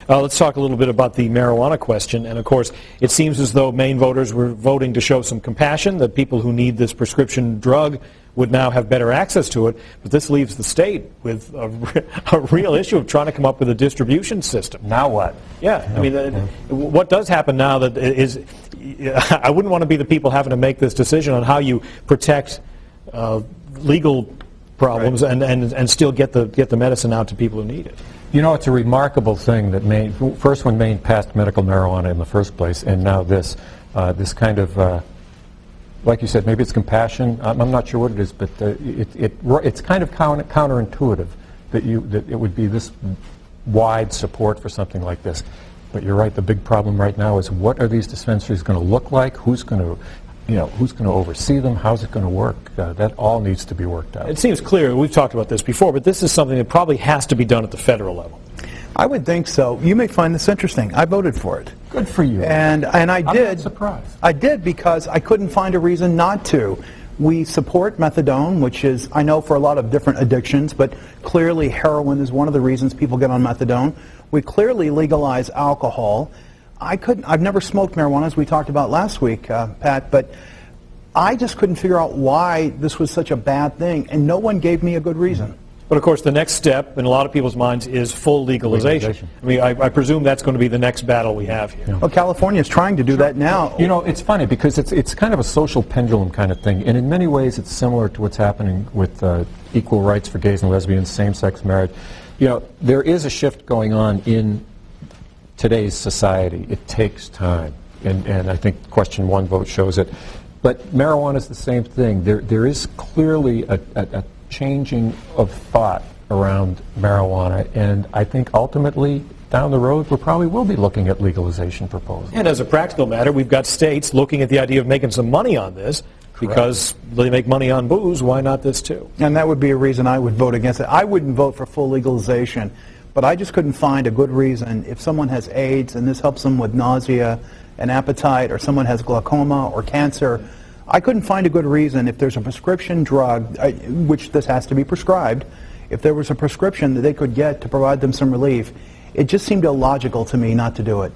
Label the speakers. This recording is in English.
Speaker 1: Let's talk a little bit about the marijuana question. And of course, it seems as though Maine voters were voting to show some compassion, that people who need this prescription drug would now have better access to it. But this leaves the state with a real issue of trying to come up with a distribution system.
Speaker 2: Now what?
Speaker 1: Yeah, I mean, what does happen now that is, I wouldn't want to be the people having to make this decision on how you protect legal problems and still get the medicine out to people who need it.
Speaker 3: You know, it's a remarkable thing that Maine, first when Maine passed medical marijuana in the first place, and now this kind of, like you said, maybe it's compassion. I'm not sure what it is, but it's kind of counterintuitive that it would be this wide support for something like this. But you're right. The big problem right now is what are these dispensaries going to look like? Who's going to oversee them? How's it going to work? That all needs to be worked out.
Speaker 1: It seems clear, we've talked about this before, but this is something that probably has to be done at the federal level.
Speaker 4: I would think so. You may find this interesting. I voted for it.
Speaker 3: Good for you.
Speaker 4: And I did.
Speaker 3: I'm not surprised.
Speaker 4: I did because I couldn't find a reason not to. We support methadone, which is, I know, for a lot of different addictions, but clearly heroin is one of the reasons people get on methadone. We clearly legalize alcohol. I've never smoked marijuana, as we talked about last week, Pat, but I just couldn't figure out why this was such a bad thing, and no one gave me a good reason.
Speaker 1: But of course, the next step in a lot of people's minds is full legalization. I mean, I presume that's going to be the next battle we have here.
Speaker 4: Yeah. Well, California is trying to do that now.
Speaker 3: You know, it's funny because it's kind of a social pendulum kind of thing, and in many ways it's similar to what's happening with equal rights for gays and lesbians, same-sex marriage. You know, there is a shift going on in today's society. It takes time, and I think question 1 vote shows it. But marijuana is the same thing. There is clearly a changing of thought around marijuana, and I think ultimately down the road we probably will be looking at legalization proposals.
Speaker 1: And as a practical matter, we've got states looking at the idea of making some money on this. Because they make money on booze, why not this too?
Speaker 4: And that would be a reason I would vote against it. I wouldn't vote for full legalization, but I just couldn't find a good reason. If someone has AIDS and this helps them with nausea and appetite, or someone has glaucoma or cancer, I couldn't find a good reason if there's a prescription drug, which this has to be prescribed, if there was a prescription that they could get to provide them some relief. It just seemed illogical to me not to do it.